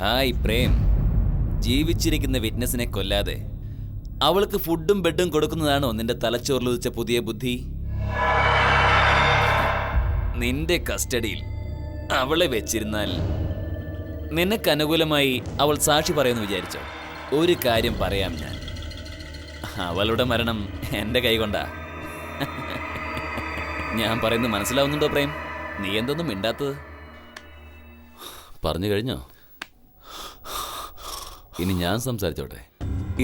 Hi Prem. ജീവിച്ചിരിക്കുന്ന വിറ്റ്നസിനെ കൊല്ലാതെ അവൾക്ക് ഫുഡും ബെഡും കൊടുക്കുന്നതാണോ നിന്റെ തലച്ചോറിലുദിച്ച പുതിയ ബുദ്ധി? നിന്റെ കസ്റ്റഡിയിൽ അവളെ വെച്ചിരുന്നാൽ നിനക്ക് അനുകൂലമായി അവൾ സാക്ഷി പറയുമെന്ന് വിചാരിച്ചോ? ഒരു കാര്യം പറയാം ഞാൻ, അവളുടെ മരണം എൻ്റെ കൈകൊണ്ടാ. ഞാൻ പറയുന്നത് മനസ്സിലാവുന്നുണ്ടോ പ്രേം? നീ എന്തൊന്നും മിണ്ടാത്തത്? പറഞ്ഞു കഴിഞ്ഞോ? ഇനി ഞാൻ സംസാരിച്ചോട്ടെ.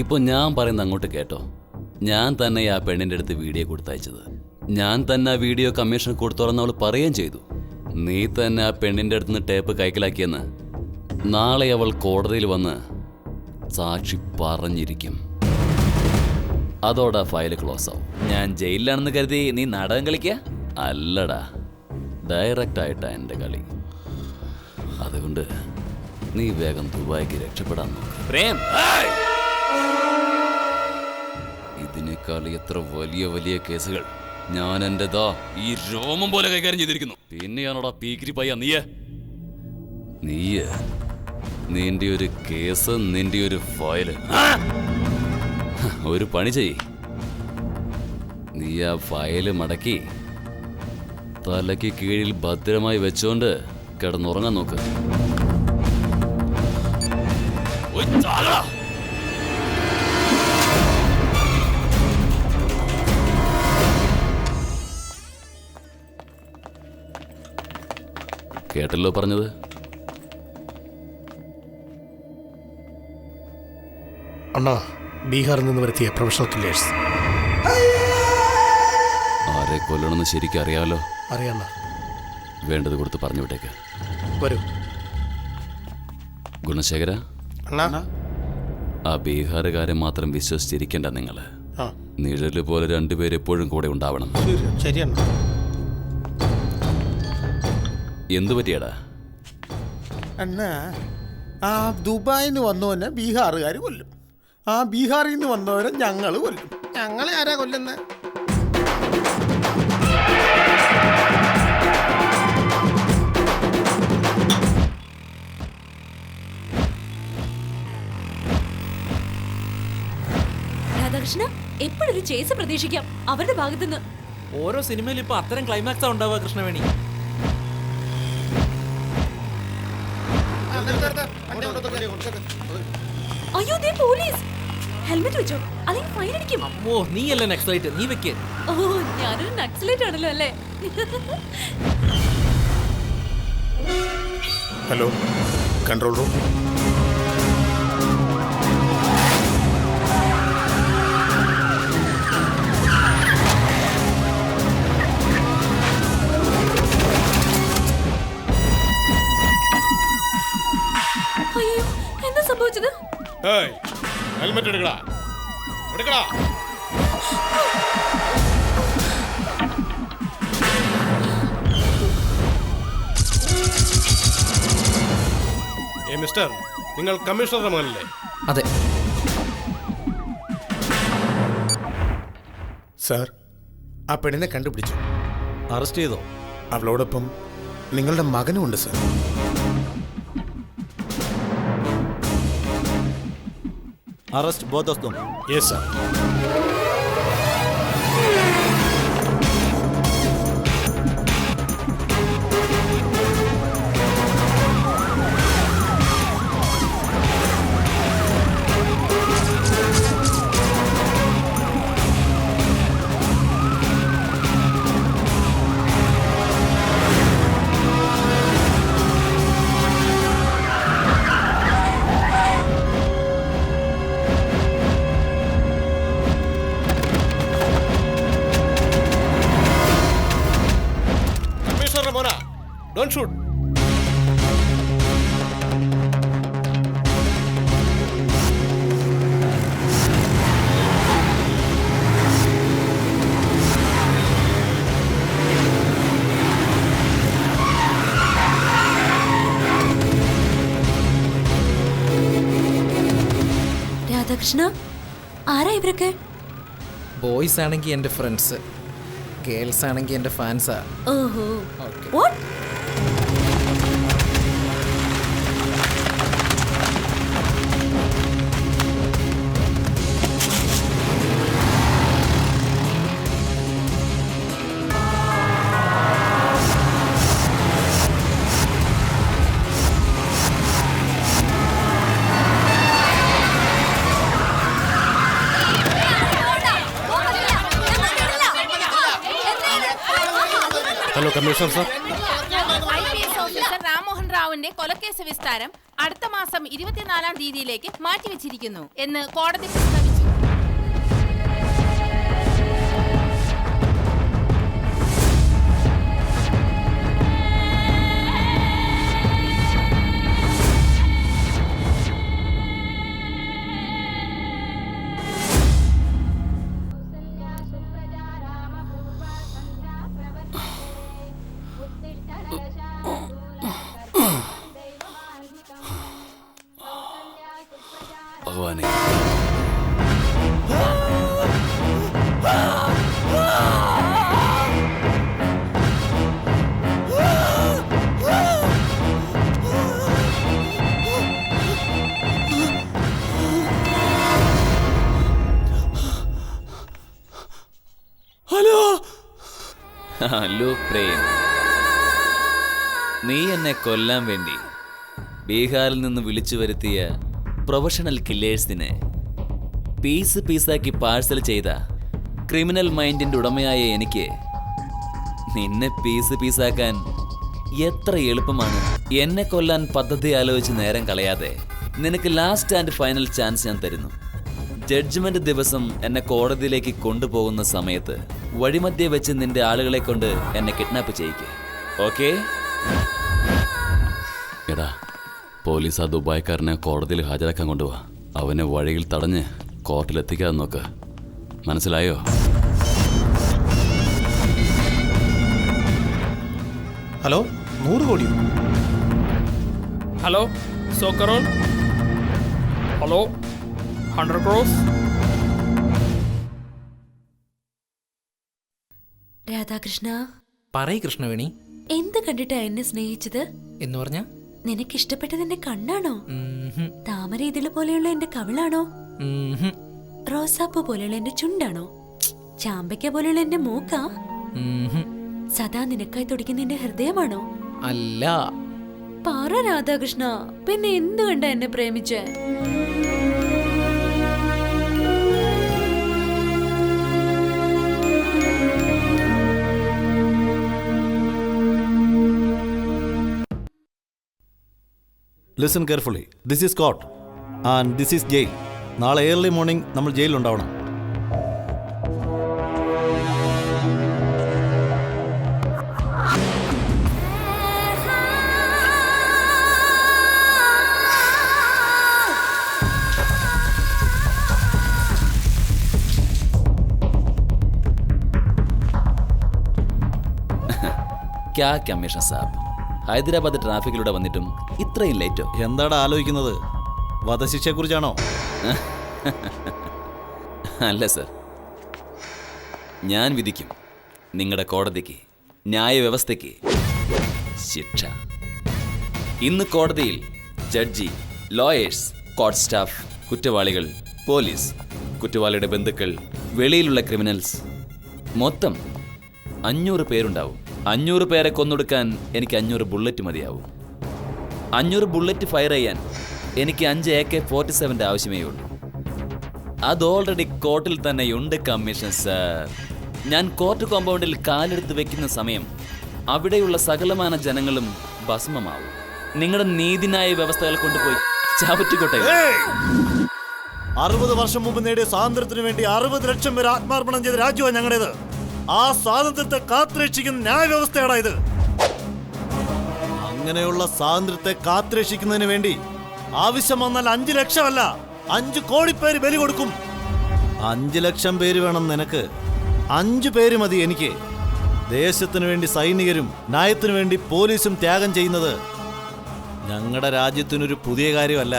ഇപ്പൊ ഞാൻ പറയുന്ന അങ്ങോട്ട് കേട്ടോ. ഞാൻ തന്നെ ആ പെണ്ണിന്റെ അടുത്ത് വീഡിയോ കൊടുത്തയച്ചത്. ഞാൻ തന്നെ ആ വീഡിയോ കമ്മീഷൻ കൊടുത്തോളന്ന് അവൾ പറയുകയും ചെയ്തു. നീ തന്നെ ആ പെണ്ണിന്റെ അടുത്ത് നിന്ന് ടേപ്പ് കൈക്കലാക്കിയെന്ന് നാളെ അവൾ കോടതിയിൽ വന്ന് സാക്ഷി പറഞ്ഞിരിക്കും. അതോടെ ഫയൽ ക്ലോസ് ആവും. ഞാൻ ജയിലിലാണെന്ന് കരുതി നീ നാടകം കളിക്കുക? അല്ലടാ, ഡയറക്റ്റ് ആയിട്ടാ എൻ്റെ കളി. അതുകൊണ്ട് നീ വേഗം ദുബായിക്ക് രക്ഷപ്പെടാൻ നോക്ക്. പ്രേം, ഇതിനേക്കാൾ എത്ര വലിയ വലിയ കേസുകൾ ഞാൻ എന്റേതാ ഈ രോമം പോലെ കൈകാര്യം ചെയ്തിരിക്കുന്നു. പിന്നെയാണോടാ പീക്കിരി പയ്യ നീയ് നിന്റെ ഒരു കേസ്, നിന്റെ ഒരു ഫയല്. ഒരു പണി ചെയ്യ്, നീ ആ ഫയല് മടക്കി തലയ്ക്ക് കീഴിൽ ഭദ്രമായി വെച്ചോണ്ട് കിടന്നുറങ്ങാൻ നോക്ക്. കേട്ടല്ലോ പറഞ്ഞത്. അണ്ണാ, ബീഹാറിൽ നിന്ന് വരുത്തിയ പ്രൊഫഷണൽ കില്ലേഴ്സ്. ആരെ കൊല്ലണമെന്ന് ശരിക്കും അറിയാമല്ലോ. അറിയാം. വേണ്ടത് കൊടുത്ത് പറഞ്ഞു വിട്ടേക്ക്. വരൂ. ഗുണശേഖര, അണ്ണാ, ആ ബീഹാറുകാരെ മാത്രം വിശ്വസിച്ചിരിക്കേണ്ട. നിങ്ങൾ നിഴല് പോലെ രണ്ടുപേര് എപ്പോഴും കൂടെ ഉണ്ടാവണം. ശരിയാണ്. എന്തു പറ്റിയടാ? അണ്ണാ, ആ ദുബായിൽ നിന്ന് വന്നവനെ ബീഹാറുകാർ കൊല്ലും. ആ ബീഹാറിൽ നിന്ന് വന്നവരെ ഞങ്ങൾ കൊല്ലും. ഞങ്ങളെ ആരാ കൊല്ലുന്നത്? രാധാകൃഷ്ണ, എപ്പോഴൊരു ചേസ് പ്രതീക്ഷിക്കാം അവരുടെ ഭാഗത്തുനിന്ന്. ഓരോ സിനിമയിൽ ഇപ്പൊ അത്തരം ക്ലൈമാക്സാ ഉണ്ടാവുക കൃഷ്ണവേണി. അയ്യോ, ദേ പോലീസ്. ഹെൽമെറ്റ് വെച്ചോ, അല്ലെങ്കിൽ ഫൈൻ അടിക്കും. അമ്മോ, നീയല്ലേ നക്സലൈറ്റ്, നീ വെക്ക്. ഓ, ഞാനൊരു നക്സലൈറ്റ് ആണല്ലോ അല്ലേ? Hello, control room. അയ്യോ, എന്താ സംഭവിച്ചത്? ഹെൽമെറ്റ് എടുക്കടാ, എടുക്കടാ. മിസ്റ്റർ, നിങ്ങൾ കമ്മീഷണറുടെ മകനല്ലേ? അതെ സാർ, ആ പെണ്ണിനെ കണ്ടുപിടിച്ചു. അറസ്റ്റ് ചെയ്തോ? അവളോടൊപ്പം നിങ്ങളുടെ മകനും ഉണ്ട് sir. Arrest both of them. Yes sir. Don't shoot. Radhakrishna, ആരാ ഇവരൊക്കെ? ബോയ്സ് ആണെങ്കിൽ എൻ്റെ ഫ്രണ്ട്സ്, ഗേൾസ് ആണെങ്കിൽ എൻ്റെ ഫാൻസാ. ഓഹോ, what? Hello commissioner sir. IPS officer Rammohan റാവുവിന്റെ കൊലക്കേസ് വിസ്താരം അടുത്ത മാസം 24-ാം തീയതിയിലേക്ക് മാറ്റിവെച്ചിരിക്കുന്നു എന്ന് കോടതി പ്രസ്താവിച്ചു. ഭഗവാനെ, ഹലോ പ്രേം, നീ എന്നെ കൊല്ലാൻ വേണ്ടി ബീഹാറിൽ നിന്ന് വിളിച്ചു വരുത്തിയ പ്രൊഫഷണൽ കില്ലേഴ്സിനെ പീസ് പീസാക്കി പാഴ്സൽ ചെയ്ത ക്രിമിനൽ മൈൻഡിന്റെ ഉടമയായ എനിക്ക് നിന്നെ പീസ് പീസാക്കാൻ എത്ര എളുപ്പമാണ്. എന്നെ കൊല്ലാൻ പദ്ധതി ആലോചിച്ച് നേരം കളയാതെ നിനക്ക് ലാസ്റ്റ് ആൻഡ് ഫൈനൽ ചാൻസ് ഞാൻ തരുന്നു. ജഡ്ജ്മെന്റ് ദിവസം എന്നെ കോടതിയിലേക്ക് കൊണ്ടുപോകുന്ന സമയത്ത് വഴിമധ്യേ വെച്ച് നിന്റെ ആളുകളെ കൊണ്ട് എന്നെ കിഡ്നാപ്പ് ചെയ്യിക്കുക. ഓക്കേ? എടാ, പോലീസ് ആ ദുബായ്ക്കാരനെ കോടതിയിൽ ഹാജരാക്കാൻ കൊണ്ടുപോവാ. അവനെ വഴിയിൽ തടഞ്ഞ് കോർട്ടിലെത്തിക്കാതെ നോക്ക്. മനസ്സിലായോ? ഹലോ, 100 കോടിയോ? ഹലോ, സോക്കറോൾ. Hello, 100 crores. രാധാകൃഷ്ണ, പറയ് കൃഷ്ണവേണി. എന്ത് കണ്ടിട്ടാ എന്നെ സ്നേഹിച്ചത് എന്ന് പറഞ്ഞ നിനക്ക് ഇഷ്ടപ്പെട്ടത് എന്റെ കണ്ണാണോ? താമര ഇതില് പോലെയുള്ള എന്റെ കവിളാണോ? റോസാപ്പൂ പോലെയുള്ള എന്റെ ചുണ്ടാണോ? ചാമ്പയ്ക്ക പോലെയുള്ള എന്റെ മൂക്കാ? സദാ നിനക്കായി തുടിക്കുന്ന എന്റെ ഹൃദയമാണോ? അല്ല. പറ രാധാകൃഷ്ണ, പിന്നെ എന്ത് കണ്ട എന്നെ പ്രേമിച്ചേ? Listen carefully. This is court and this is jail. നാളെ ഏർലി മോർണിംഗ് നമ്മൾ ജയിലിലുണ്ടാവണം. ക്യാ കമ്മീഷണർ സാബ്, ഹൈദരാബാദ് ട്രാഫിക്കിലൂടെ വന്നിട്ടും ഇത്രയും ലേറ്റോ? എന്താടാ ആലോചിക്കുന്നത്? വധശിക്ഷയെക്കുറിച്ചാണോ? അല്ല സർ, ഞാൻ വിധിക്കും. നിങ്ങളുടെ കോടതിക്ക്, ന്യായവ്യവസ്ഥയ്ക്ക് ശിക്ഷ. ഇന്ന് കോടതിയിൽ ജഡ്ജി, ലോയേഴ്സ്, കോർട്ട് സ്റ്റാഫ്, കുറ്റവാളികൾ, പോലീസ്, കുറ്റവാളിയുടെ ബന്ധുക്കൾ, വെളിയിലുള്ള ക്രിമിനൽസ്, മൊത്തം 500 പേരുണ്ടാവും. 500 പേരെ കൊന്നൊടുക്കാൻ എനിക്ക് 500 ബുള്ളറ്റ് മതിയാവും. 500 ബുള്ളറ്റ് ഫയർ ചെയ്യാൻ എനിക്ക് 5 AK-47 ആവശ്യമേ ഉള്ളൂ. അത് ഓൾറെഡി കോർട്ടിൽ തന്നെയുണ്ട് കമ്മീഷൻ സാർ. ഞാൻ കോർട്ട് കോമ്പൗണ്ടിൽ കാലെടുത്ത് വെക്കുന്ന സമയം അവിടെയുള്ള സകലമാന ജനങ്ങളും ഭസ്മമാവും. നിങ്ങളുടെ നീതിന്യായ വ്യവസ്ഥകൾ കൊണ്ടുപോയി ചാവറ്റിക്കോട്ടെ. 60 വർഷം മുമ്പ് നേടിയ സ്വാതന്ത്ര്യത്തിന് വേണ്ടി 60 ലക്ഷം പേര് ആത്മാർപ്പണം ചെയ്ത രാജ്യമാണ് ഞങ്ങളുടേത്. ആ സ്വാതന്ത്ര്യത്തെ കാത്തുരക്ഷിക്കുന്ന ന്യായവ്യവസ്ഥയാണ് ഇത്. അങ്ങനെയുള്ള സ്വാതന്ത്ര്യത്തെ കാത്തുരക്ഷിക്കുന്നതിന് വേണ്ടി ആവശ്യം വന്നാൽ 5 ലക്ഷമല്ല 5 കോടി പേര് ബലി കൊടുക്കും. 5 ലക്ഷം പേര് വേണം നിനക്ക്, 5 പേര് മതി എനിക്ക്. ദേശത്തിനു വേണ്ടി സൈനികരും ന്യായത്തിനു വേണ്ടി പോലീസും ത്യാഗം ചെയ്യുന്നത് ഞങ്ങളുടെ രാജ്യത്തിനൊരു പുതിയ കാര്യമല്ല.